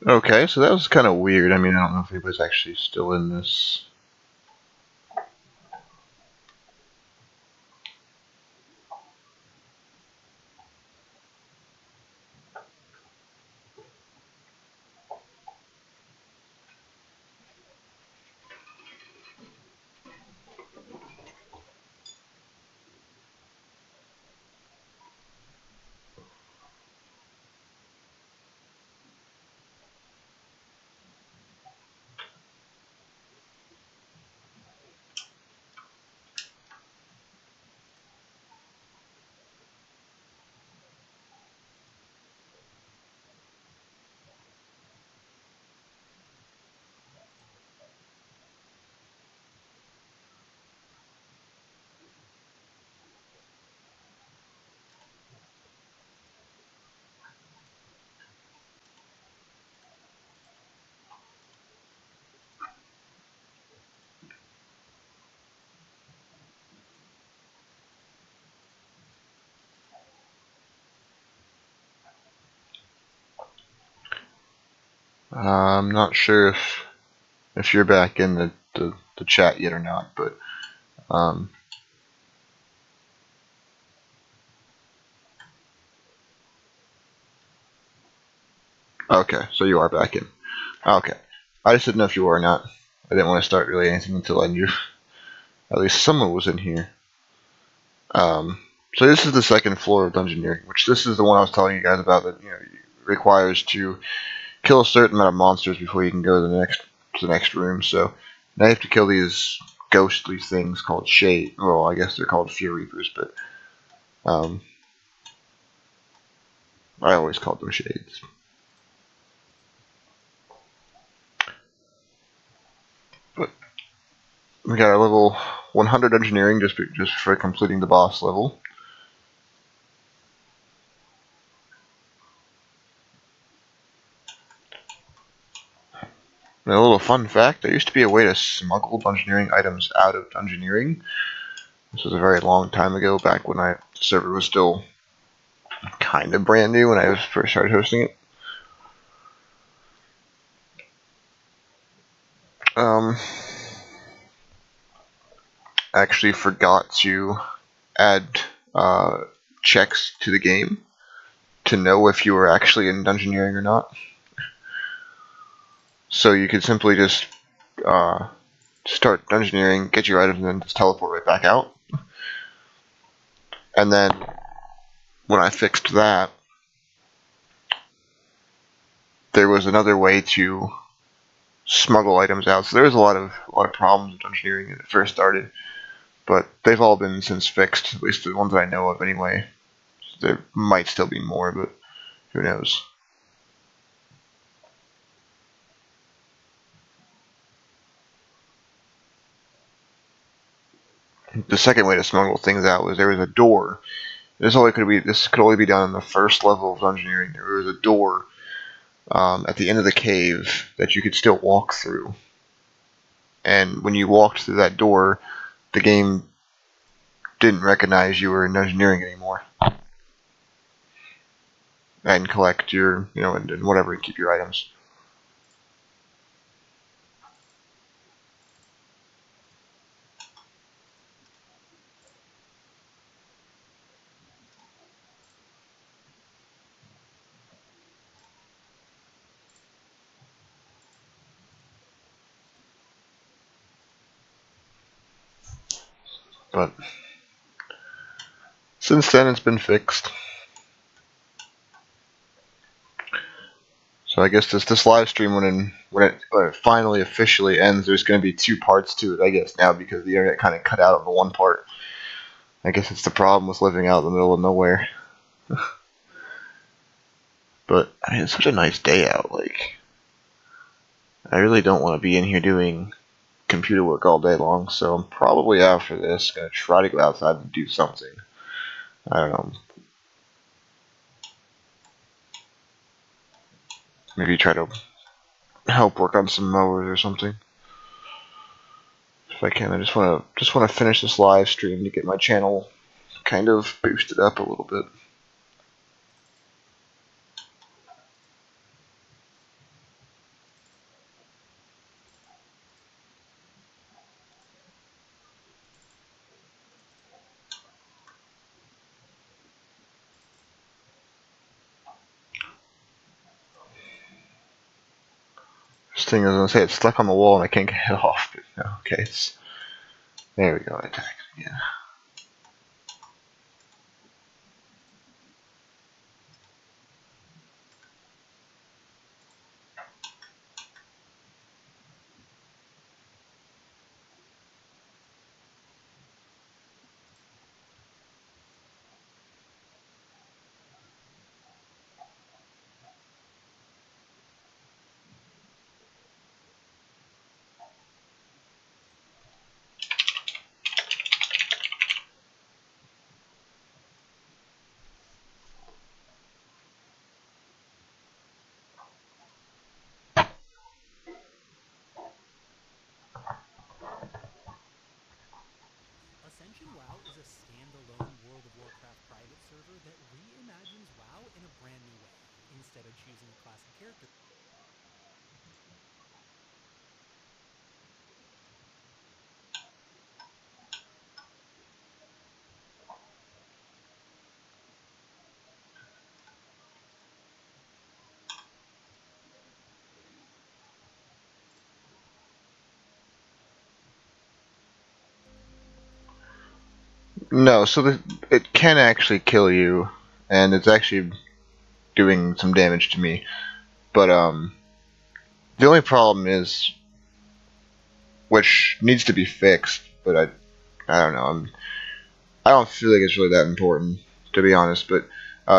Okay, so that was kind of weird. I mean, I don't know if anybody's actually still in this. I'm not sure if you're back in the chat yet or not, but okay, so you are back in. Okay, I just didn't know if you were or not. I didn't want to start really anything until I knew at least someone was in here. So this is the second floor of Dungeoneering, which this is the one I was telling you guys about that requires to kill a certain amount of monsters before you can go to the next room. So now you have to kill these ghostly things called shade. Well, I guess they're called fear reapers, but I always called them shades. But we got our level 100 engineering just for completing the boss level. And a little fun fact, there used to be a way to smuggle Dungeoneering items out of Dungeoneering. This was a very long time ago, back when the server was still kind of brand new when I first started hosting it. Actually forgot to add checks to the game to know if you were actually in Dungeoneering or not. So you could simply just start Dungeoneering, get your items, and then just teleport right back out. And then when I fixed that, there was another way to smuggle items out. So there was a lot of problems with Dungeoneering when it first started, but they've all been since fixed, at least the ones that I know of anyway. There might still be more, but who knows. The second way to smuggle things out was there was a door. This could only be done on the first level of Dungeoneering. There was a door at the end of the cave that you could still walk through. And when you walked through that door, the game didn't recognize you were in Dungeoneering anymore. And collect your, and whatever, and keep your items. But since then, it's been fixed. So I guess this live stream, when it finally officially ends, there's going to be 2 parts to it, I guess, now, because the internet kind of cut out on the one part. I guess it's the problem with living out in the middle of nowhere. But, I mean, it's such a nice day out, like, I really don't want to be in here doing computer work all day long, so I'm probably after this going to try to go outside and do something. I don't know. Maybe try to help work on some mowers or something. If I can, I just want to finish this live stream to get my channel kind of boosted up a little bit. This thing is gonna say it's stuck on the wall and I can't get it off. But no, okay, there we go. Attack again. Ascension WoW is a standalone World of Warcraft private server that reimagines WoW in a brand new way. Instead of choosing a classic character, No, so it can actually kill you, and it's actually doing some damage to me. But the only problem is, which needs to be fixed, but I don't know. I don't feel like it's really that important, to be honest. But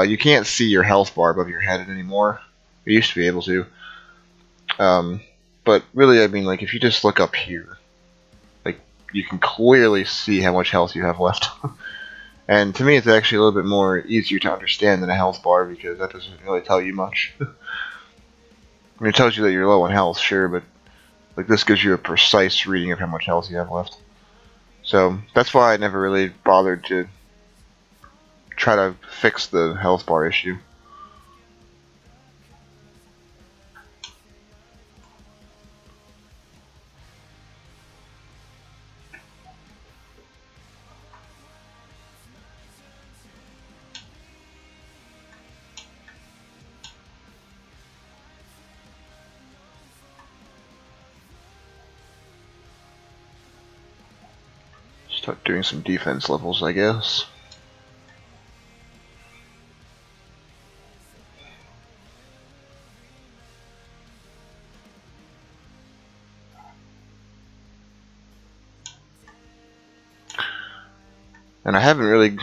you can't see your health bar above your head anymore. You used to be able to. But really, I mean, like if you just look up here, like you can clearly see how much health you have left. And to me, it's actually a little bit more easier to understand than a health bar because that doesn't really tell you much. I mean, it tells you that you're low on health, sure, but like this gives you a precise reading of how much health you have left. So that's why I never really bothered to try to fix the health bar issue. Start doing some defense levels, I guess. And I haven't really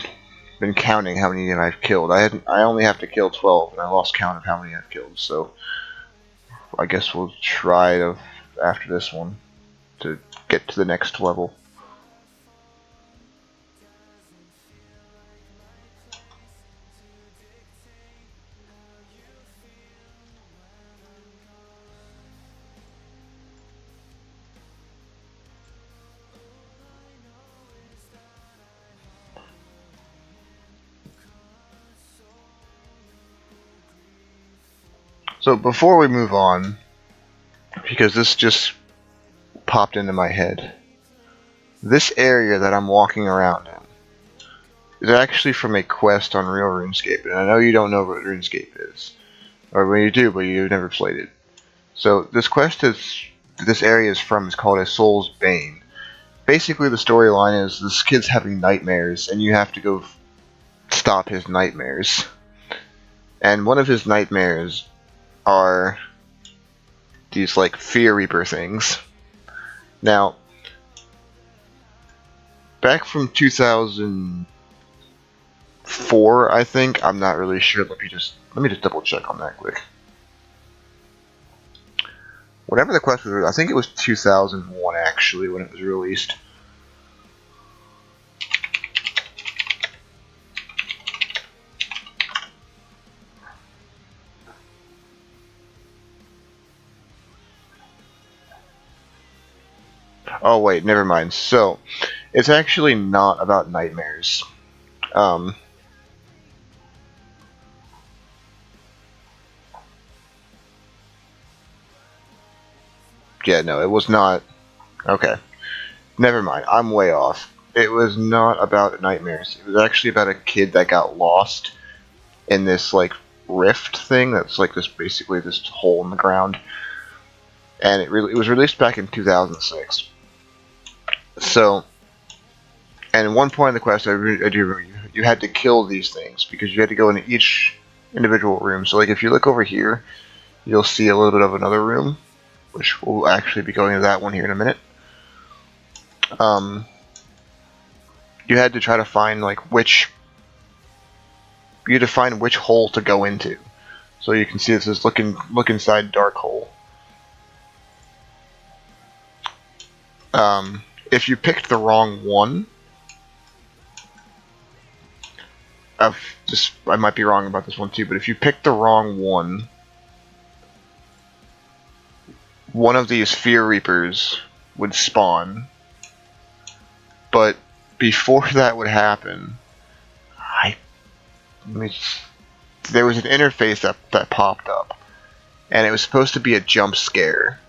been counting how many I've killed. I only have to kill 12, and I lost count of how many I've killed. So I guess we'll try to after this one to get to the next level. So before we move on, because this just popped into my head, this area that I'm walking around in is actually from a quest on Real RuneScape, and I know you don't know what RuneScape is, or when you do, but you've never played it. So this this area is from is called a Soul's Bane. Basically, the storyline is this kid's having nightmares, and you have to go stop his nightmares. And one of his nightmares are these like Fear Reaper things. Now, back from 2004, I think. I'm not really sure. Let me just double check on that quick. Whatever the quest was, I think it was 2001 actually when it was released. Oh wait, never mind. So, it's actually not about nightmares. Yeah, no, it was not. Okay, never mind. I'm way off. It was not about nightmares. It was actually about a kid that got lost in this like rift thing. That's like this basically this hole in the ground. and it was released back in 2006. So, and at one point in the quest, I do remember you had to kill these things because you had to go into each individual room. So, like if you look over here, you'll see a little bit of another room, which we'll actually be going to that one here in a minute. You had to try to find like you had to find which hole to go into. So you can see this is look inside dark hole. If you picked the wrong one, I might be wrong about this one too, but if you picked the wrong one of these Fear Reapers would spawn. But before that would happen, there was an interface that popped up, and it was supposed to be a jump scare.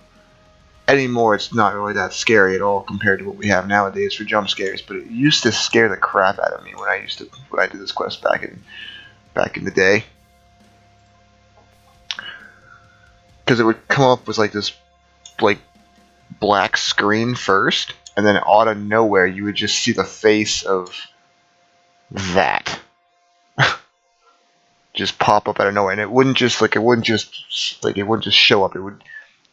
Anymore, it's not really that scary at all compared to what we have nowadays for jump scares. But it used to scare the crap out of me when I did this quest back in the day, because it would come up with like this black screen first, and then out of nowhere you would just see the face of that just pop up out of nowhere, and it wouldn't just show up. It would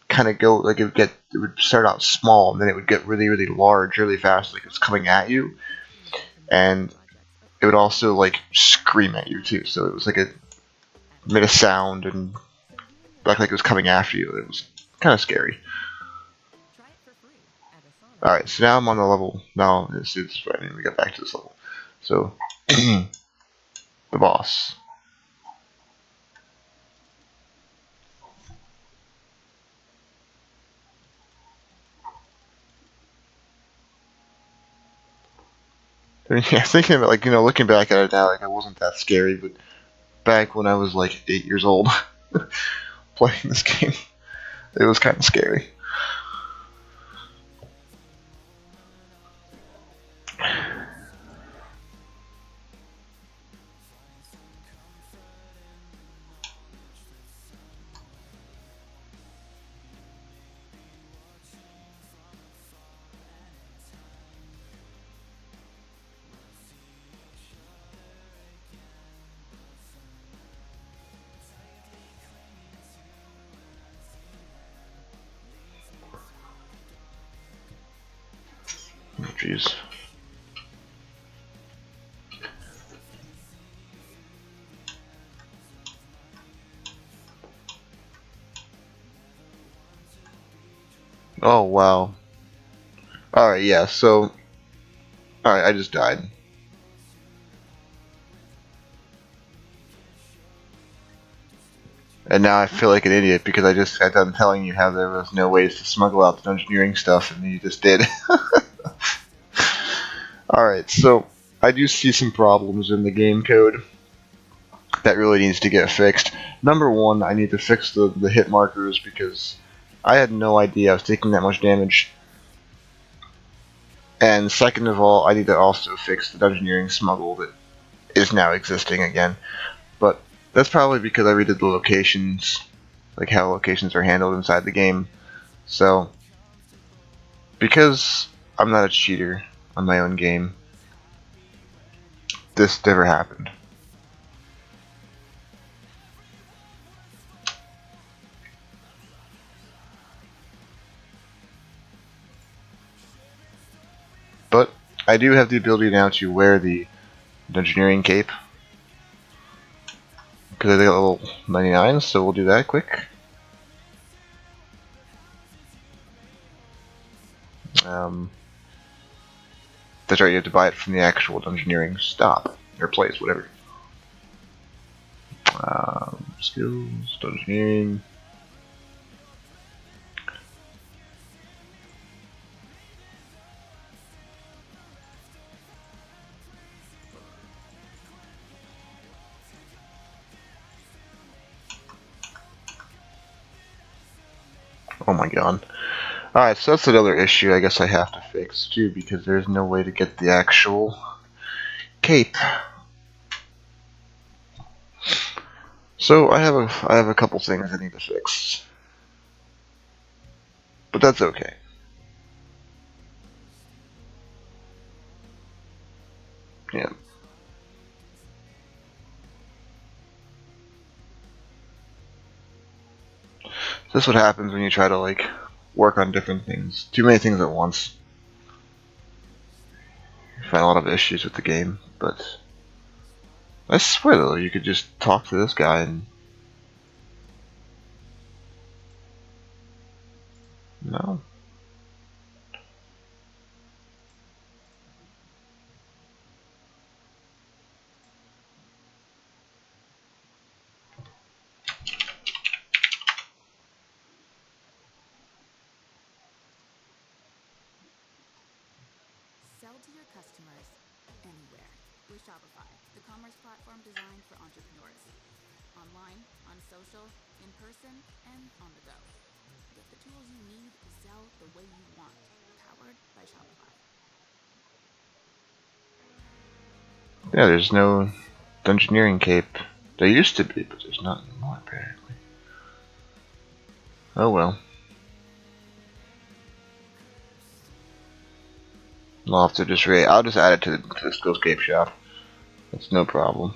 kind of go like it would start out small, and then it would get really, really large really fast, like it's coming at you, and it would also like scream at you too. So it was like it made a sound and like it was coming after you. It was kind of scary. Alright, so now I'm on the level. Now it's I mean, we got back to this level. So the boss. Yeah, thinking about looking back at it now, like it wasn't that scary, but back when I was like 8 years old playing this game, it was kind of scary. Jeez. Oh wow. Alright, yeah, so alright, I just died. And now I feel like an idiot because I just got done telling you how there was no ways to smuggle out the engineering stuff, and you just did. Alright, so I do see some problems in the game code that really needs to get fixed. Number one, I need to fix the hit markers because I had no idea I was taking that much damage. And second of all, I need to also fix the engineering smuggle that is now existing again. But that's probably because I redid the locations, like how locations are handled inside the game. So, because I'm not a cheater on my own game, this never happened. But I do have the ability now to wear the engineering cape, because I got level 99, so we'll do that quick. That's right, you have to buy it from the actual engineering stop, or place, whatever. Skills, engineering. Oh my god. Alright, so that's another issue I guess I have to fix too, because there's no way to get the actual cape. So I have a couple things I need to fix. but that's okay. Yeah. This is what happens when you try to like work on different things. Too many things at once. You find a lot of issues with the game, but I swear though, you could just talk to this guy and no. Sell to your customers anywhere with Shopify, the commerce platform designed for entrepreneurs. Online, on social, in person, and on the go. Get the tools you need to sell the way you want. Powered by Shopify. Yeah, there's no dungeoneering cape. There used to be, but there's not anymore apparently. Oh well. I'll have to just I'll just add it to the Skillscape shop. That's no problem.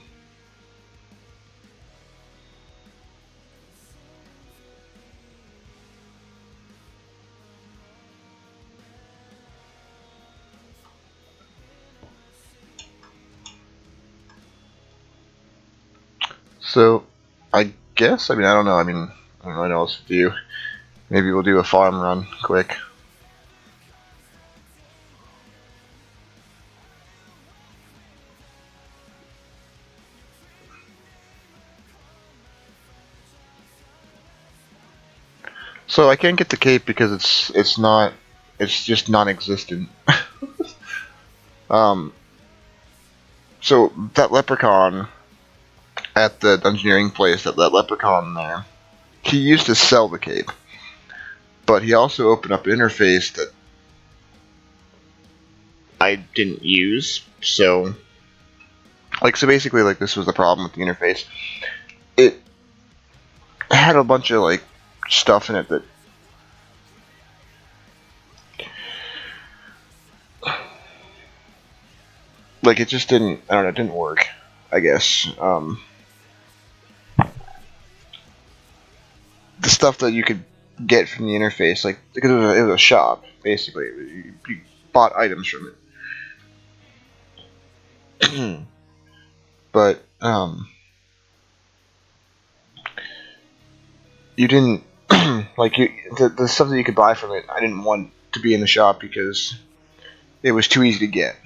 So, I guess, I don't know, I don't really know what else to do. Maybe we'll do a farm run quick. So I can't get the cape because it's just non-existent. So that leprechaun at the dungeoneering place, that leprechaun there, he used to sell the cape, but he also opened up an interface that I didn't use. So basically, like, this was the problem with the interface. It had a bunch of like stuff in it that like it just didn't. I don't know. It didn't work. I guess. The stuff that you could get from the interface, like, because it was a shop, basically. You bought items from it. But, you didn't, like, the stuff that you could buy from it, I didn't want to be in the shop because it was too easy to get.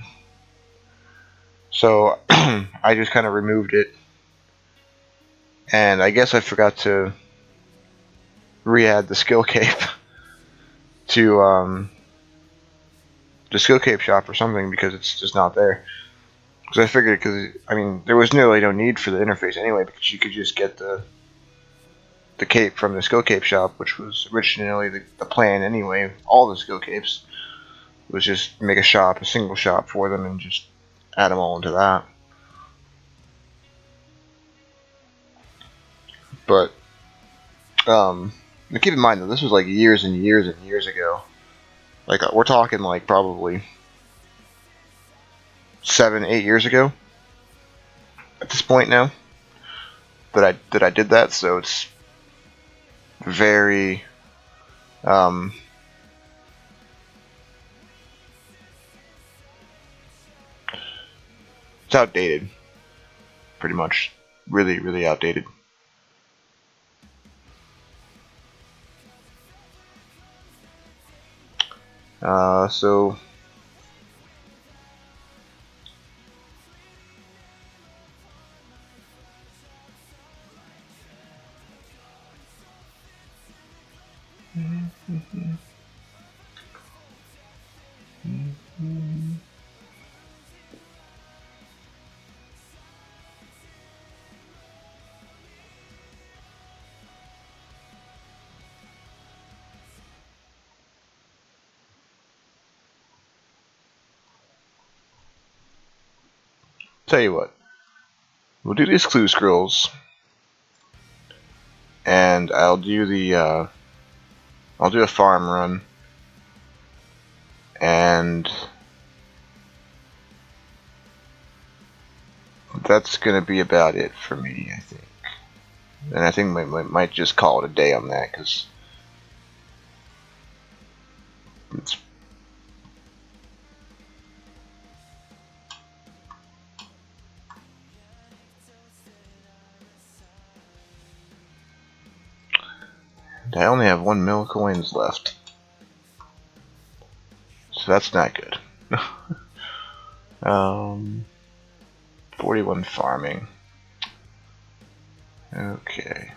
So, I just kind of removed it. And I guess I forgot to re-add the skill cape to, the skill cape shop or something, because it's just not there. Because I figured, there was nearly no need for the interface anyway, because you could just get the cape from the skill cape shop, which was originally the plan anyway. All the skill capes was just make a single shop for them, and just add them all into that. But keep in mind that this was like years and years and years ago. Like, we're talking like probably 7-8 years ago at this point now that I did that. So it's very it's outdated, pretty much. Really, really outdated. So tell you what, we'll do these clue scrolls, and I'll do the I'll do a farm run, and that's gonna be about it for me, I think. And I think we might just call it a day on that, because it's I only have 1 mil coins left, so that's not good. 41 farming. Okay.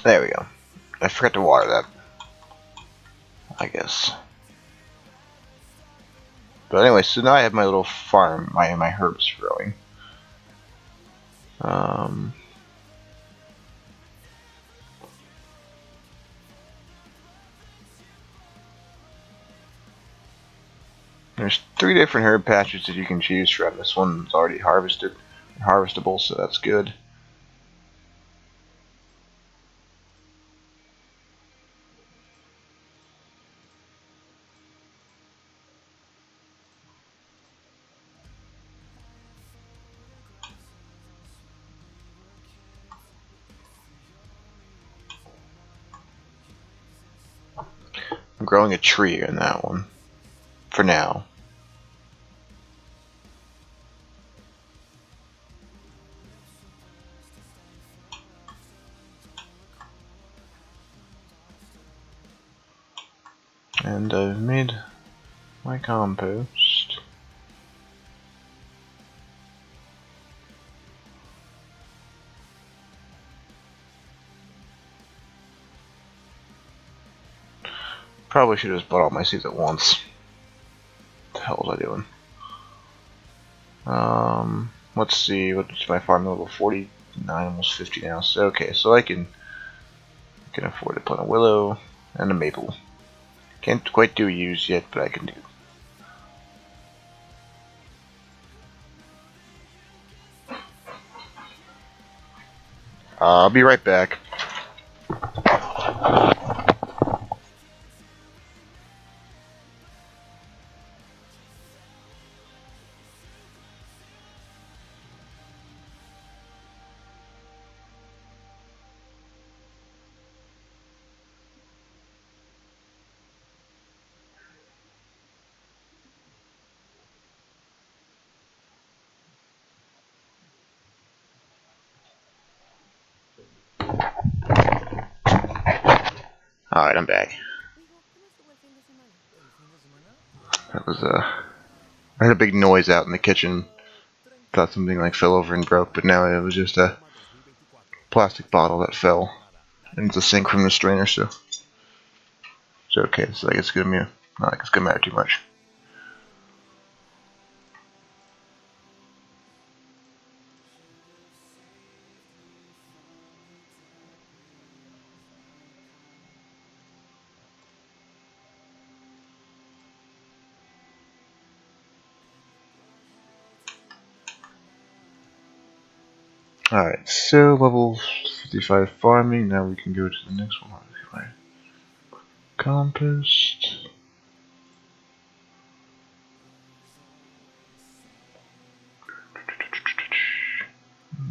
There we go. I forgot to water that, I guess. But anyway, so now I have my little farm, my herbs growing. There's 3 different herb patches that you can choose from. This one's already harvestable, so that's good. I'm growing a tree in that one, for now. And I've made my compost. Probably should have just bought all my seeds at once. What the hell was I doing? Let's see, what's my farm level? 49, almost 50 now. So okay, so I can afford to plant a willow and a maple. Can't quite do yews yet, but I can do. I'll be right back. Alright, I'm back. That was I heard a big noise out in the kitchen. Thought something like fell over and broke, but now it was just a plastic bottle that fell. And it's a sink from the strainer, so it's okay. So I guess it's gonna be not like it's gonna matter too much. Alright, so level 55 farming, now we can go to the next one. Compost.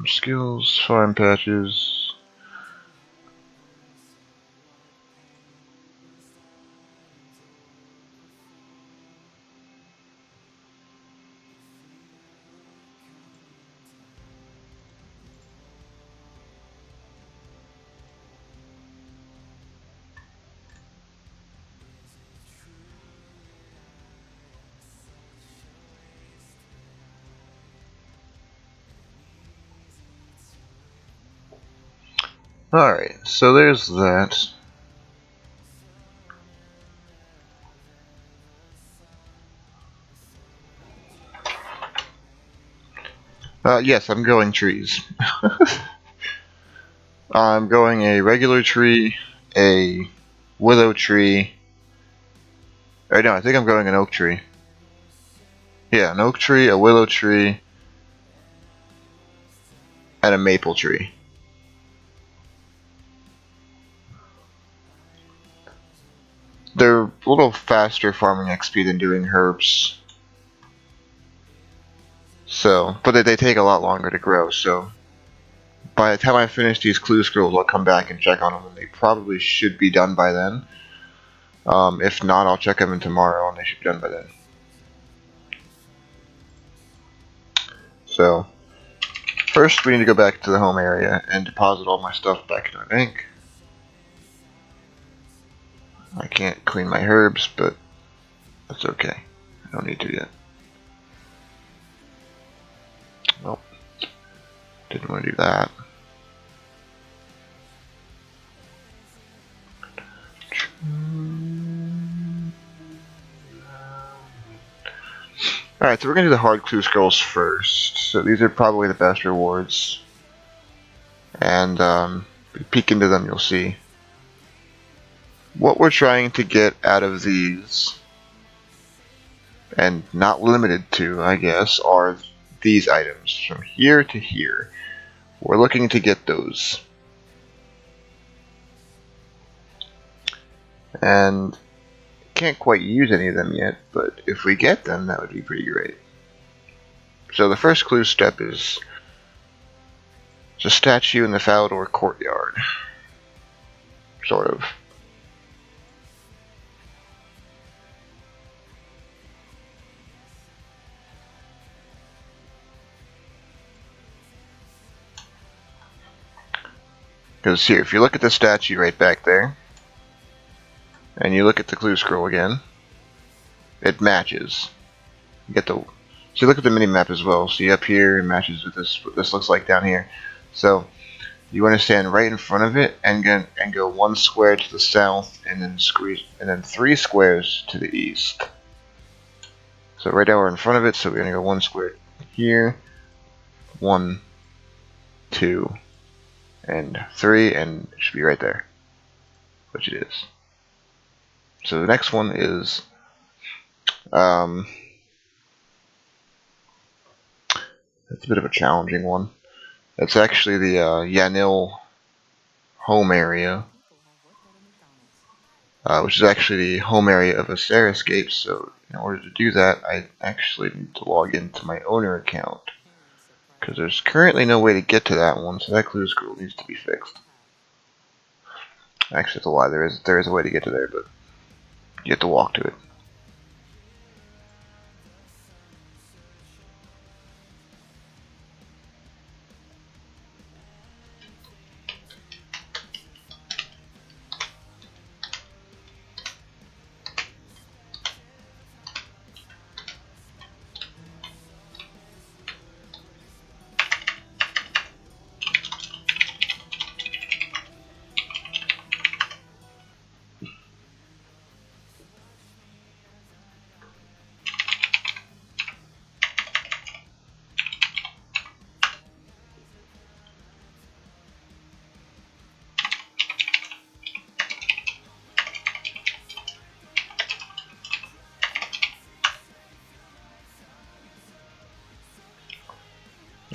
Skills, farm patches. Alright, so there's that. Yes, I'm going trees. I'm going a regular tree, a willow tree. Or no, I think I'm going an oak tree. Yeah, an oak tree, a willow tree, and a maple tree. They're a little faster farming XP than doing herbs. So, but they take a lot longer to grow, so by the time I finish these clue scrolls, I'll come back and check on them, and they probably should be done by then. If not, I'll check them in tomorrow, and they should be done by then. So, first we need to go back to the home area and deposit all my stuff back in my bank. I can't clean my herbs, but that's okay. I don't need to yet. Nope. Didn't want to do that. Alright, so we're going to do the hard clue scrolls first. So these are probably the best rewards. And if you peek into them, you'll see. What we're trying to get out of these, and not limited to, I guess, are these items. From here to here. We're looking to get those. And can't quite use any of them yet, but if we get them, that would be pretty great. So the first clue step is a statue in the Falador courtyard. Sort of. Because here, if you look at the statue right back there, and you look at the clue scroll again, it matches. You get the, so you look at the mini map as well. See up here, it matches with this. What this looks like down here. So you want to stand right in front of it and go 1 square to the south, and then 3 squares to the east. So right now we're in front of it, so we're gonna go 1 square here, 1, 2, and 3, and it should be right there, which it is. So the next one is it's a bit of a challenging one. It's actually the Yanil home area, which is actually the home area of a Escape. So in order to do that, I actually need to log into my owner account, because there's currently no way to get to that one, so that clue scroll needs to be fixed. Actually, it's a lie. There is a way to get to there, but you have to walk to it.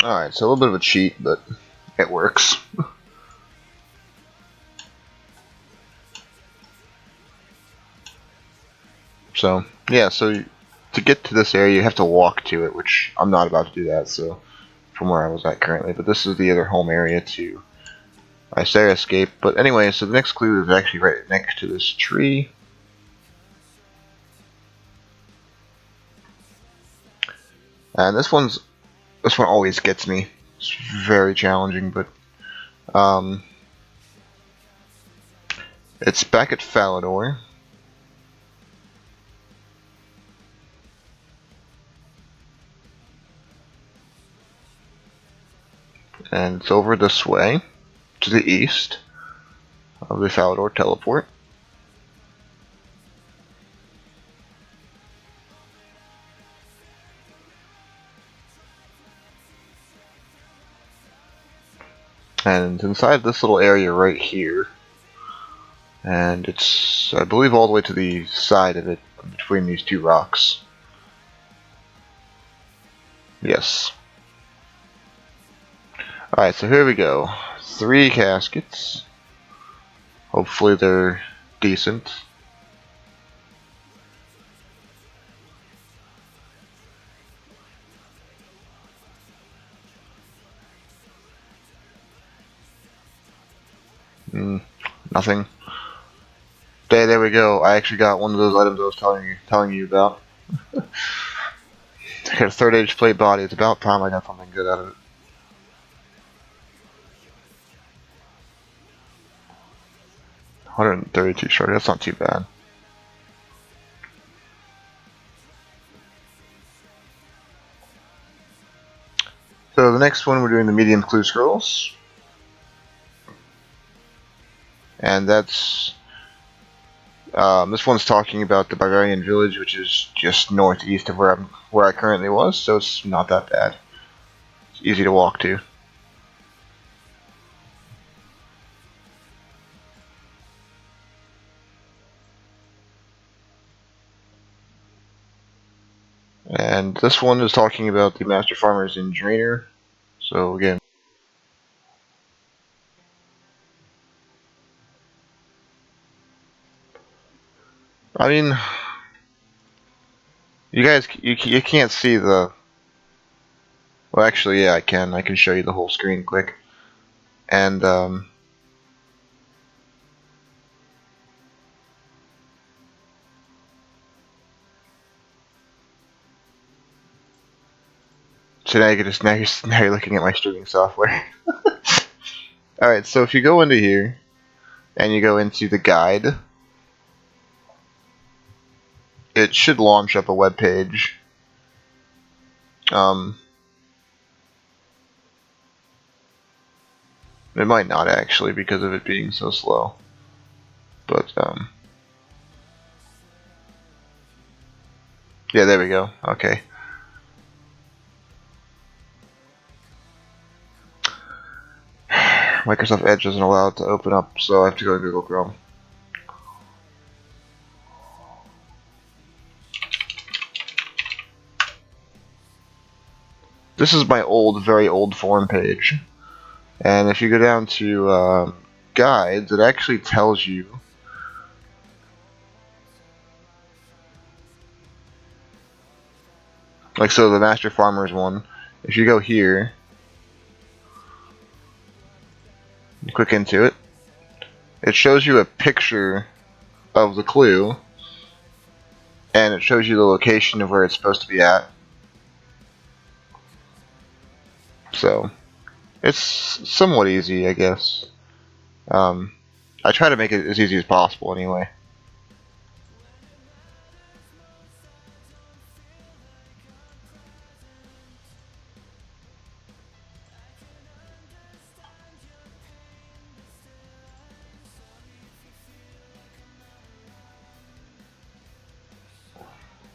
Alright, so a little bit of a cheat, but it works. So, yeah, so to get to this area, you have to walk to it, which I'm not about to do that, so from where I was at currently. But this is the other home area to Escape. But anyway, so the next clue is actually right next to this tree. And this one always gets me. It's very challenging, but it's back at Falador. And it's over this way. to the east of the Falador teleport. And inside this little area right here, and it's, I believe, all the way to the side of it, between these two rocks. Yes. Alright, so here we go. 3 caskets. Hopefully they're decent. Nothing. There we go. I actually got one of those items I was telling you about. I got a 3rd age plate body. It's about time I got something good out of it. $132 short. That's not too bad. So the next one, we're doing the medium clue scrolls, and that's this one's talking about the Barbarian village, which is just northeast of where I currently was, so it's not that bad. It's easy to walk to. And this one is talking about the Master Farmers in Drainer. So again, I mean, you guys, you can't see the. Well, actually, yeah, I can. I can show you the whole screen quick. And so now you're looking at my streaming software. All right, so if you go into here and you go into the guide, it should launch up a web page. It might not actually because of it being so slow, but yeah, there we go. Okay. Microsoft Edge doesn't allow it to open up, so I have to go to Google Chrome. This is my old, very old forum page, and if you go down to guides, it actually tells you like, so the Master Farmers one, if you go here, you click into it, it shows you a picture of the clue, and it shows you the location of where it's supposed to be at. So, it's somewhat easy, I guess. I try to make it as easy as possible anyway.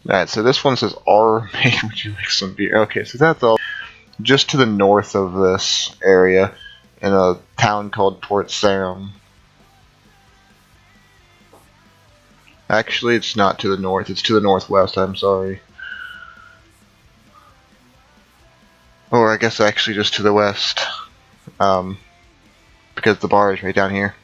Alright, so this one says R, would you like some beer? Okay, so that's all just to the north of this area in a town called Port Sarum. Actually, it's not to the north, it's to the northwest, I'm sorry. Or I guess actually just to the west, because the bar is right down here.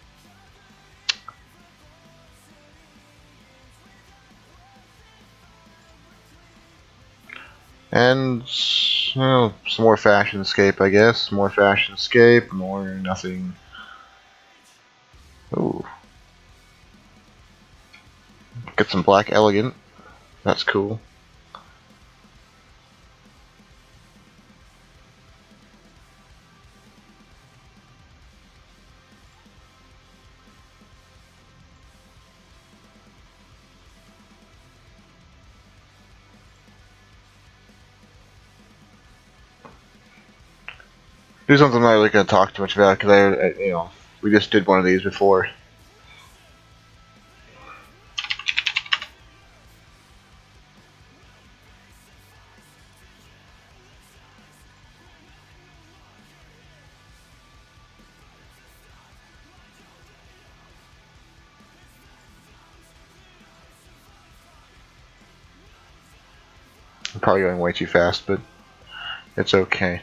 And some more Fashionscape, I guess. More Fashionscape, more nothing. Ooh. Get some Black Elegant. That's cool. do something I'm not really going to talk too much about because you know, we just did one of these before. I'm probably going way too fast, but it's okay.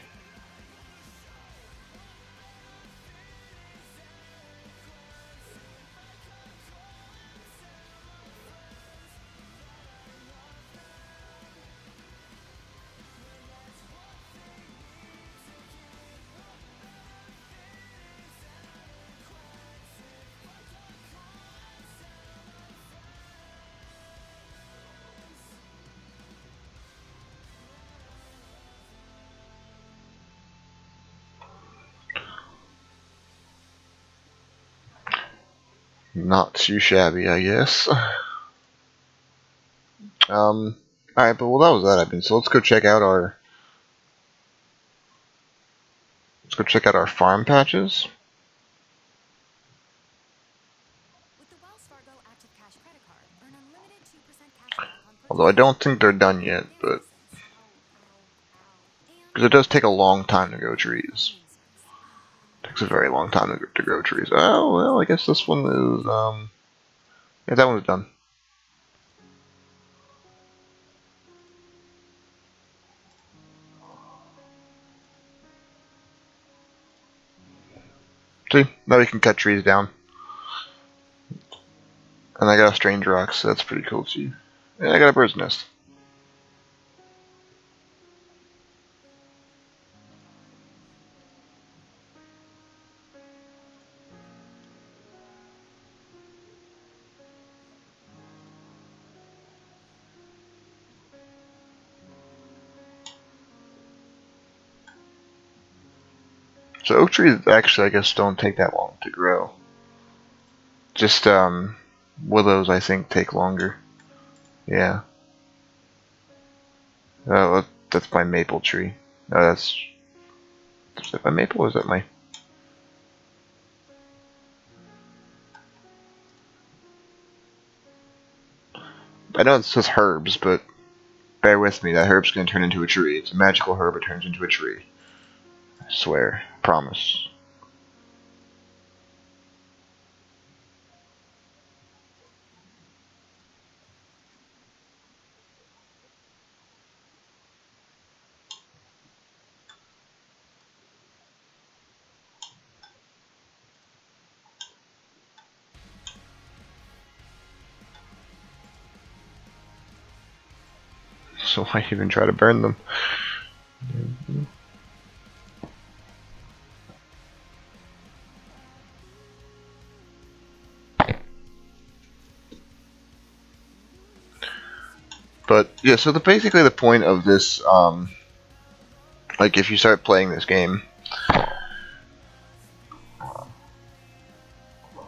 Not too shabby, I guess. Alright, but well, that was that. I mean, so let's go check out our farm patches. With the Wells Fargo Active Cash credit card, earn unlimited 2% cash back on Although I don't think they're done yet, but because it does take a long time to grow trees. It takes a very long time to grow trees. Oh well, I guess this one is yeah, that one's done. See, now we can cut trees down. And I got a strange rock, so that's pretty cool too. And I got a bird's nest. So oak trees actually, I guess, don't take that long to grow. Just willows, I think, take longer. Yeah. That's my maple tree. No, is that my maple or is that my... I know it says herbs, but bear with me, that herb's going to turn into a tree. It's a magical herb, it turns into a tree. I swear. Promise. So why even try to burn them? But yeah, so basically the point of this, like if you start playing this game,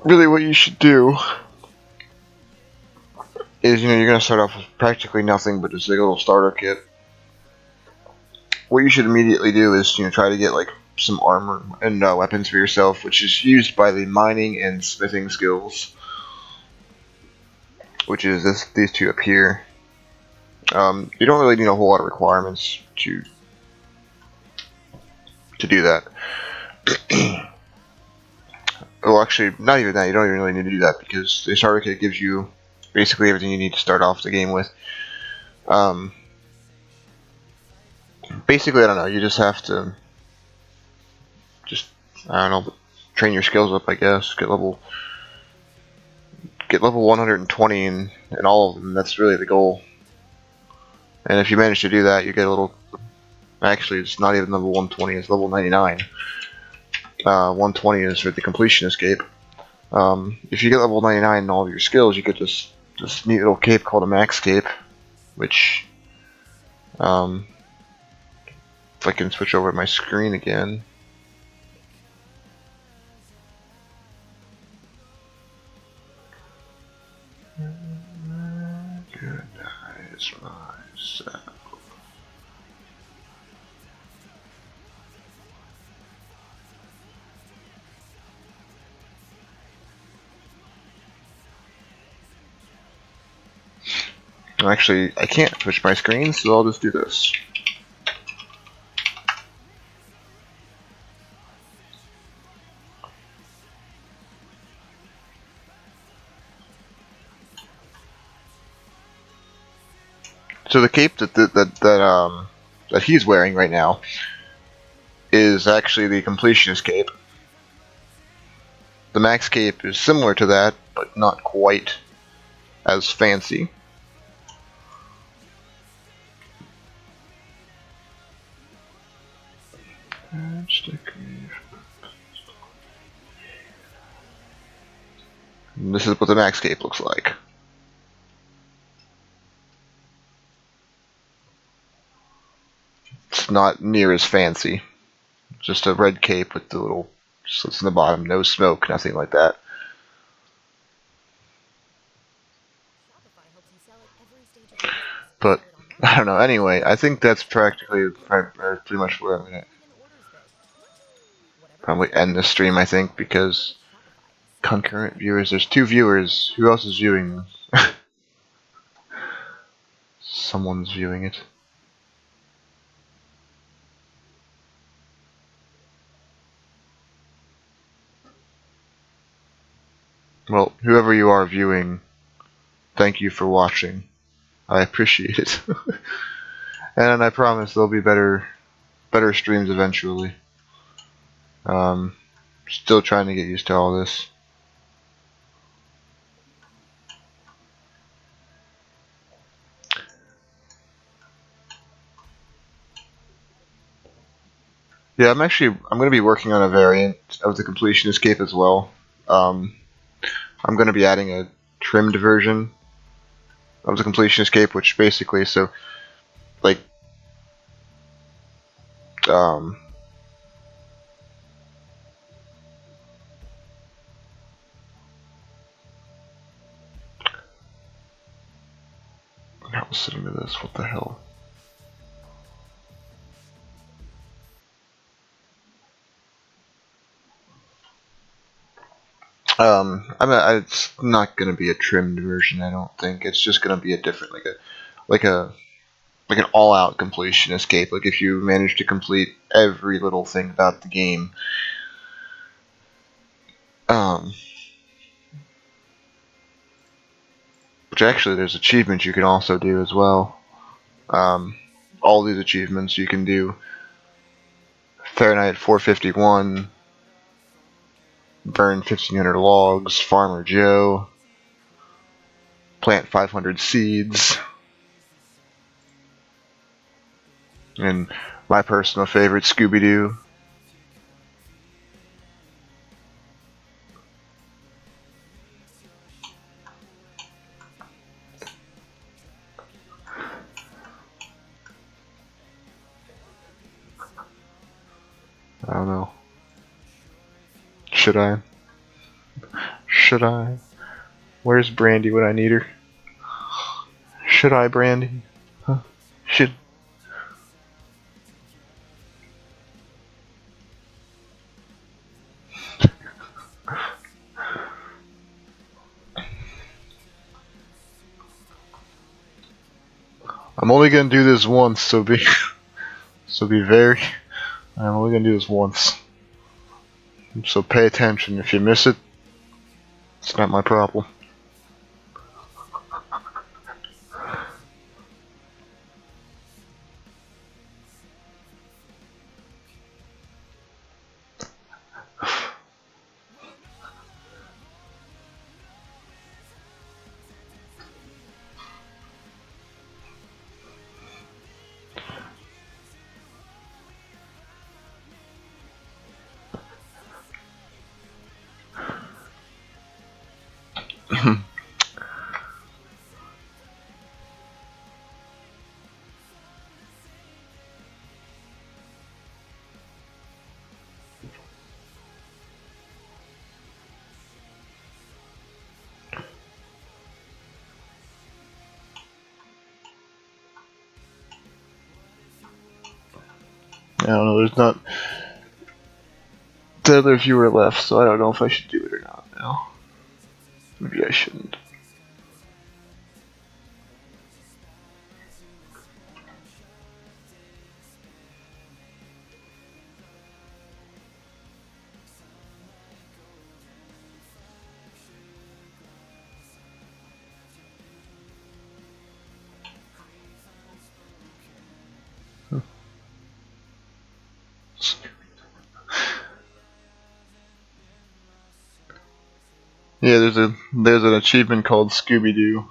really what you should do is, you're going to start off with practically nothing but just a little starter kit. What you should immediately do is, try to get like some armor and weapons for yourself, which is used by the mining and smithing skills, which is these two up here. You don't really need a whole lot of requirements to do that. Well, actually, not even that. You don't even really need to do that because the starter kit gives you basically everything you need to start off the game with. Basically, I don't know. You just have to I don't know, train your skills up. I guess get level 120 in all of them. That's really the goal. And if you manage to do that, you get a little. Actually, it's not even level 120. It's level 99. 120 is for the completion escape. If you get level 99 in all of your skills, you get this neat little cape called a max cape, which, if I can switch over my screen again. Goodness myself. Actually, I can't switch my screen, so I'll just do this. So the cape that he's wearing right now is actually the completionist cape. The max cape is similar to that, but not quite as fancy. And this is what the max cape looks like. It's not near as fancy. Just a red cape with the little slits in the bottom, no smoke, nothing like that. But I don't know. Anyway, I think that's practically pretty much where I'm gonna probably end the stream. I think because concurrent viewers. There's 2 viewers. Who else is viewing? Someone's viewing it. Well, whoever you are viewing, thank you for watching. I appreciate it. And I promise there'll be better streams eventually. Still trying to get used to all this. Yeah, I'm going to be working on a variant of the completionist cape as well. I'm going to be adding a trimmed version of the completionist cape, which basically, so, like, how listening to this, what the hell? It's not gonna be a trimmed version. I don't think it's just gonna be a different, like an all-out completionist cape. Like if you manage to complete every little thing about the game. Which actually, there's achievements you can also do as well. All these achievements you can do. Fahrenheit 451. Burn 1,500 logs. Farmer Joe. Plant 500 seeds. And my personal favorite, Scooby-Doo. I don't know. Should I? Should I? Where's Brandy when I need her? Should I, Brandy? Huh? Should... I'm only gonna do this once, so be very. I'm only gonna do this once. So pay attention. If you miss it, it's not my problem. I don't know, there's not the other viewer left, so I don't know if I should do it or not now. Maybe I shouldn't. Yeah, there's an achievement called Scooby Doo.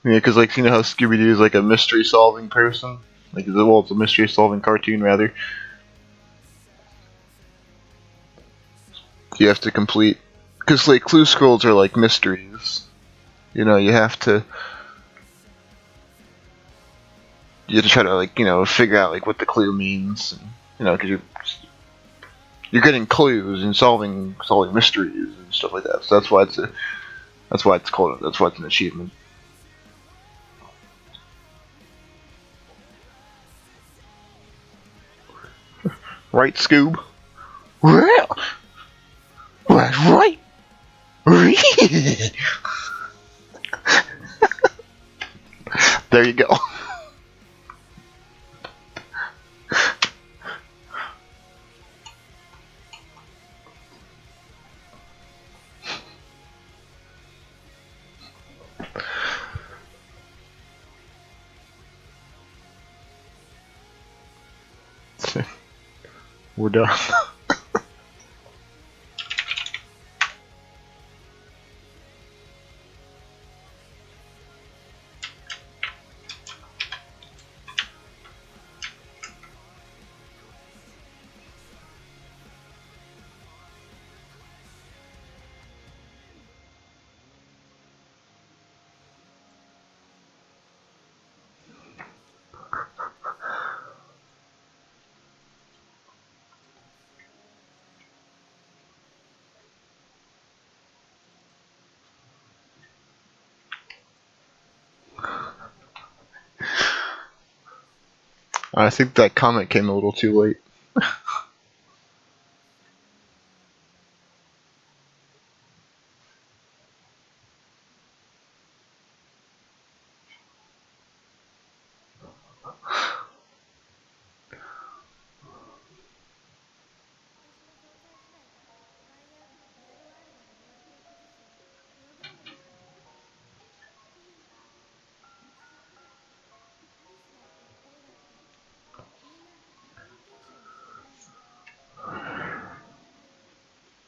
Yeah, because like you know how Scooby Doo is like a mystery solving person, like well, it's a mystery solving cartoon rather. You have to complete because like clue scrolls are like mysteries. You know, you have to try to like figure out like what the clue means. And, because you're getting clues and solving mysteries and stuff like that. So that's why it's called that's why it's an achievement. Right, Scoob? Well, right. There you go. We're done. I think that comment came a little too late.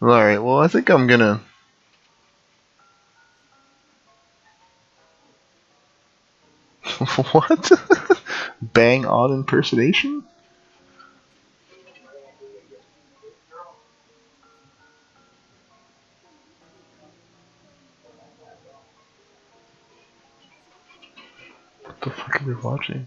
Alright, well, I think I'm gonna. What? Bang on impersonation? What the fuck are we watching?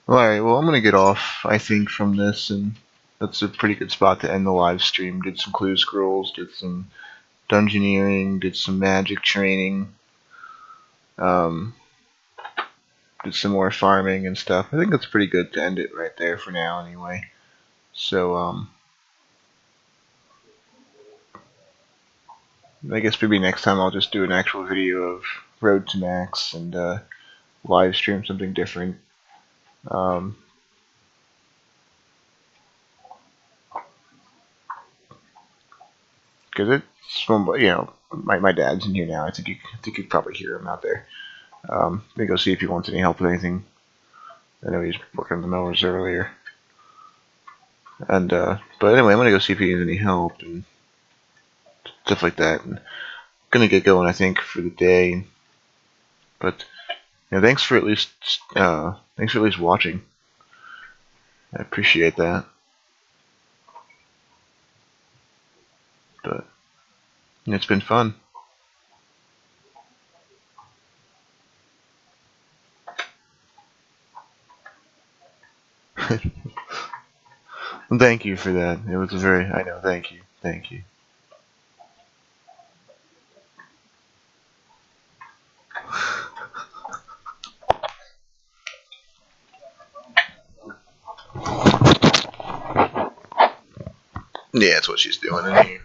Alright, well, I'm gonna get off, I think, from this, and that's a pretty good spot to end the live stream. Did some clue scrolls, did some dungeoneering, did some magic training, um, did some more farming and stuff. I think that's pretty good to end it right there for now, anyway. So, I guess maybe next time I'll just do an actual video of Road to Max and live stream something different. Um, Because it's from my dad's in here now. I think you could probably hear him out there. Let me go see if he wants any help with anything. I know he's working on the mowers earlier. And but anyway, I'm gonna go see if he needs any help and stuff like that. And I'm gonna get going, I think, for the day. But thanks for at least watching. I appreciate that. But it's been fun. Thank you for that. It was a very, I know, thank you. Thank you. Yeah, that's what she's doing in here.